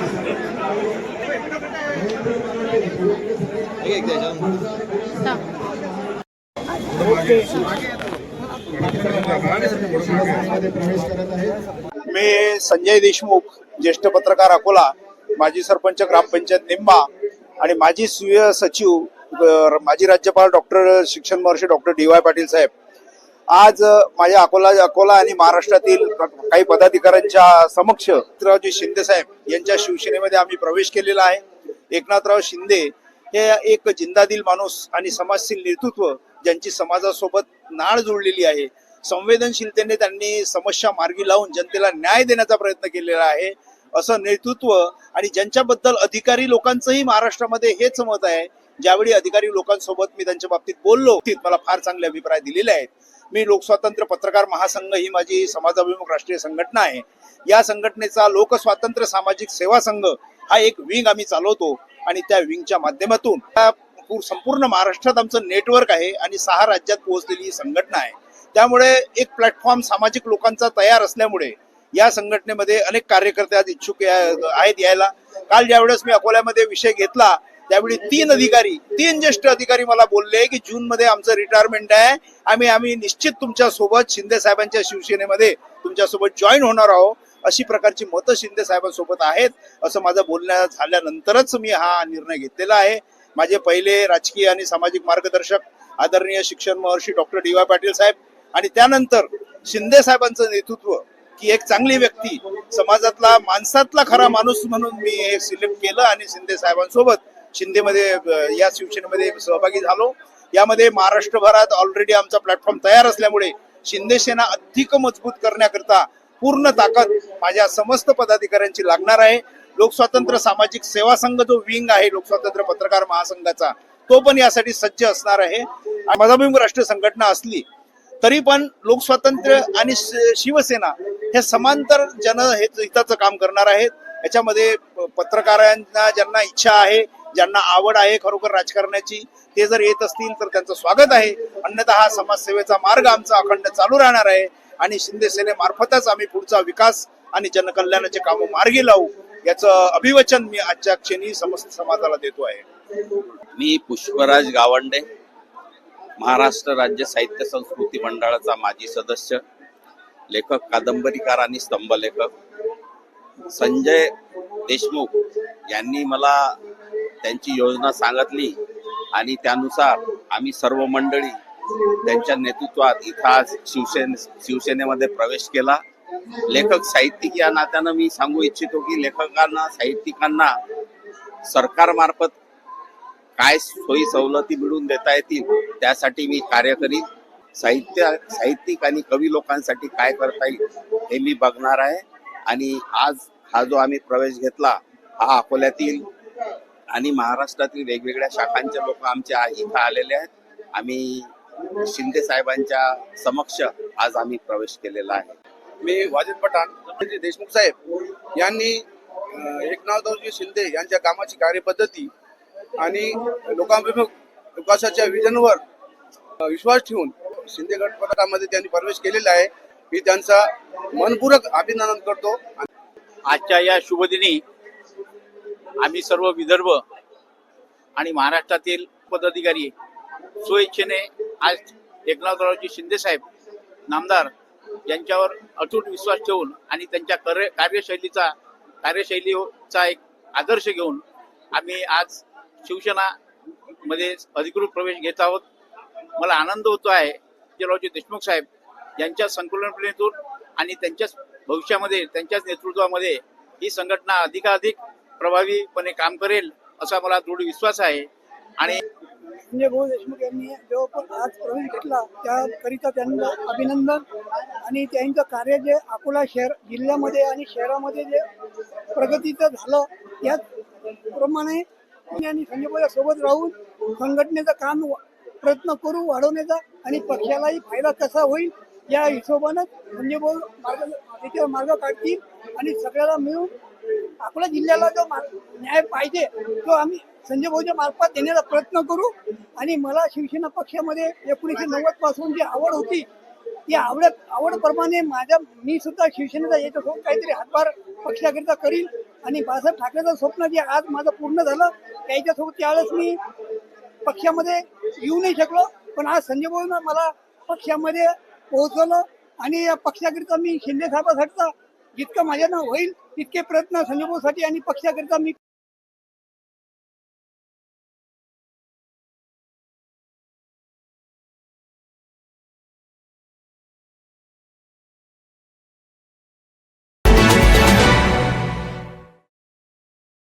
मी संजय देशमुख, ज्येष्ठ पत्रकार अकोला, माजी सरपंच ग्रामपंचायत निंबा आणि माजी स्वीय सचिव माजी राज्यपाल डॉक्टर शिक्षण महर्षी डॉक्टर डी वाय पाटील साहेब आज माझ्या अकोला आणि महाराष्ट्रातील काही पदाधिकाऱ्यांच्या समक्ष एकनाथरावजी शिंदे साहेब यांच्या शिवसेनेमध्ये आम्ही प्रवेश केलेला आहे। एकनाथराव शिंदे हे एक जिंदादिल माणूस आणि समाजशील नेतृत्व ज्यांची समाजासोबत नाळ जुळलेली आहे। संवेदनशीलतेने त्यांनी समस्या मार्गी लावून जनतेला न्याय देण्याचा प्रयत्न केलेला आहे। असं नेतृत्व आणि ज्यांच्याबद्दल अधिकारी लोकांचंही महाराष्ट्रामध्ये हेच मत आहे। ज्यावेळी अधिकारी लोकांसोबत मी त्यांच्या बाबतीत बोललो मला फार चांगले अभिप्राय दिलेले आहेत। मी लोकस्वातंत्र्य पत्रकार महासंघ ही माझी समाजाभिमुख राष्ट्रीय संघटना आहे। या संघटनेचा लोकस्वातंत्र्य सामाजिक सेवा संघ हा एक विंग आम्ही चालवतो आणि त्या विंगच्या माध्यमातून संपूर्ण महाराष्ट्रात आमचं नेटवर्क आहे आणि 6 राज्यात पोहोचलेली ही संघटना आहे। त्यामुळे एक प्लॅटफॉर्म सामाजिक लोकांचा तयार असल्यामुळे या संघटनेमध्ये अनेक कार्यकर्ते आज इच्छुक आहेत यायला। काल ज्यावेळेस मी अकोल्यामध्ये विषय घेतला त्यावेळी 3 ज्येष्ठ अधिकारी मला बोलले की जून मध्ये आमचं रिटायरमेंट आहे, आम्ही निश्चित तुमच्या सोबत शिंदे साहेबांच्या शिवसेनेमध्ये तुमच्या सोबत जॉईन होणार आहोत। अशी प्रकारची मतं शिंदे साहेबांसोबत आहेत असं माझं बोलणं झाल्यानंतरच मी हा निर्णय घेतलेला आहे। माझे पहिले राजकीय आणि सामाजिक मार्गदर्शक आदरणीय शिक्षण महर्षी डॉक्टर डी वाय पाटील साहेब आणि त्यानंतर शिंदे साहेबांचं नेतृत्व की एक चांगली व्यक्ती समाजातला माणसातला खरा माणूस म्हणून मी हे सिलेक्ट केलं आणि शिंदे साहेबांसोबत शिंदेमध्ये या शिवसेनेमध्ये सहभागी झालो। यामध्ये महाराष्ट्रभरात ऑलरेडी आमचा प्लॅटफॉर्म तयार असल्यामुळे शिंदे सेना अधिक मजबूत करण्याकरता पूर्ण ताकद माझ्या समस्त पदाधिकाऱ्यांची लागणार आहे। लोकस्वातंत्र्य सामाजिक सेवा संघ जो विंग आहे लोकस्वातंत्र्य पत्रकार महासंघाचा तो पण यासाठी सज्ज असणार आहे। समाजाभिमुख राष्ट्रीय संघटना असली तरी पण लोकस्वातंत्र्य आणि शिवसेना हे समांतर जनहिताचं काम करणार आहेत। याच्यामध्ये पत्रकारांना ज्यांना इच्छा आहे ज्यांना आवड आहे खरोखर राजकारणाची ते जर येत असतील तर त्यांचं स्वागत आहे। अन्यथा हा समाजसेवेचा मार्ग आमचा अखंड चालू राहणार आहे आणि शिंदे सेनेमार्फतच आम्ही पुढचा विकास आणि जनकल्याणाचे काम मार्गी लावू याचं अभिवचन मी आजच्या क्षणी समस्त समाजाला देतो आहे। मी पुष्पराज गावंडे, महाराष्ट्र राज्य साहित्य संस्कृती मंडळाचा माजी सदस्य, लेखक, कादंबरीकार आणि स्तंभलेखक संजय देशमुख यांनी मला त्यांची योजना सांगितली आणि त्यानुसार आम्ही सर्व मंडळी त्यांच्या नेतृत्वात इथं आज शिवसेनेमध्ये प्रवेश केला। लेखक साहित्यिक या नात्यानं मी सांगू इच्छितो की लेखकांना साहित्यिकांना सरकारमार्फत काय सोयी सवलती मिळवून देता येतील त्यासाठी मी कार्य करीन। साहित्यिक आणि कवी लोकांसाठी काय करता येईल हे मी बघणार आहे आणि आज हा जो आम्ही प्रवेश घेतला हा अकोल्यातील आणि महाराष्ट्रातील वेगवेगळ्या शाखांचे लोक आमच्या इथं आलेले आहेत। आम्ही शिंदे साहेबांच्या समक्ष आज आम्ही प्रवेश केलेला आहे। मी वाजिद पठाण देशमुख साहेब यांनी एकनाथरावजी शिंदे यांच्या कामाची कार्यपद्धती आणि लोकांभिमुख विकासाच्या विजनवर विश्वास ठेवून शिंदे गट पथकामध्ये त्यांनी प्रवेश केलेला आहे। मी त्यांचा मनपूर्वक अभिनंदन करतो। आजच्या या शुभदिनी आम्ही सर्व विदर्भ आणि महाराष्ट्रातील पदाधिकारी स्वइच्छेने आज एकनाथरावजी शिंदे साहेब नामदार यांच्यावर अतूट विश्वास ठेवून आणि त्यांच्या कार्यशैलीचा एक आदर्श घेऊन आम्ही आज शिवसेना मध्ये अधिकृत प्रवेश घेत आहोत। मला आनंद होतो आहे की देशमुख साहेब यांच्या संकल्पनेतून आणि त्यांच्याच भविष्यामध्ये त्यांच्याच नेतृत्वामध्ये ही संघटना अधिकाधिक प्रभावीपणे काम करेल असा मला दृढ विश्वास आहे। आणि संजय भाऊ देशमुख यांनी जो पण आज प्रवेश घेतला त्याकरिता त्यांना अभिनंदन आणि त्यांचं कार्य जे अकोला शहर जिल्ह्यामध्ये आणि शहरामध्ये जे प्रगतीचं झालं त्याचप्रमाणे आणि संजय भाऊ सोबत राहून संघटनेचं काम प्रयत्न करू वाढवण्याचा आणि पक्षालाही फायदा कसा होईल या हिशोबानं संजय भाऊ मार्ग काढतील आणि सगळ्याला मिळून अकोला जिल्ह्याला जो न्याय पाहिजे तो आम्ही संजय भाऊच्या मार्फत देण्याचा प्रयत्न करू। आणि मला शिवसेना पक्षामध्ये 1990 पासून जी आवड होती त्या आवडप्रमाणे मी सुद्धा शिवसेनेचा याच्यासोबत काहीतरी हातभार पक्षाकरिता करीन आणि बाळासाहेब ठाकरेचं स्वप्न जे आज माझं पूर्ण झालं त्याच्यासोबत त्यावेळेस मी पक्षामध्ये येऊ नाही शकलो, पण आज संजय भाऊनं मला पक्षामध्ये पोहोचवलं आणि या पक्षाकरिता मी शिंदे साहेबांसाठी जितकं माझ्यानं होईल तितके प्रयत्न संजय भाऊसाठी आणि पक्षाकरिता मी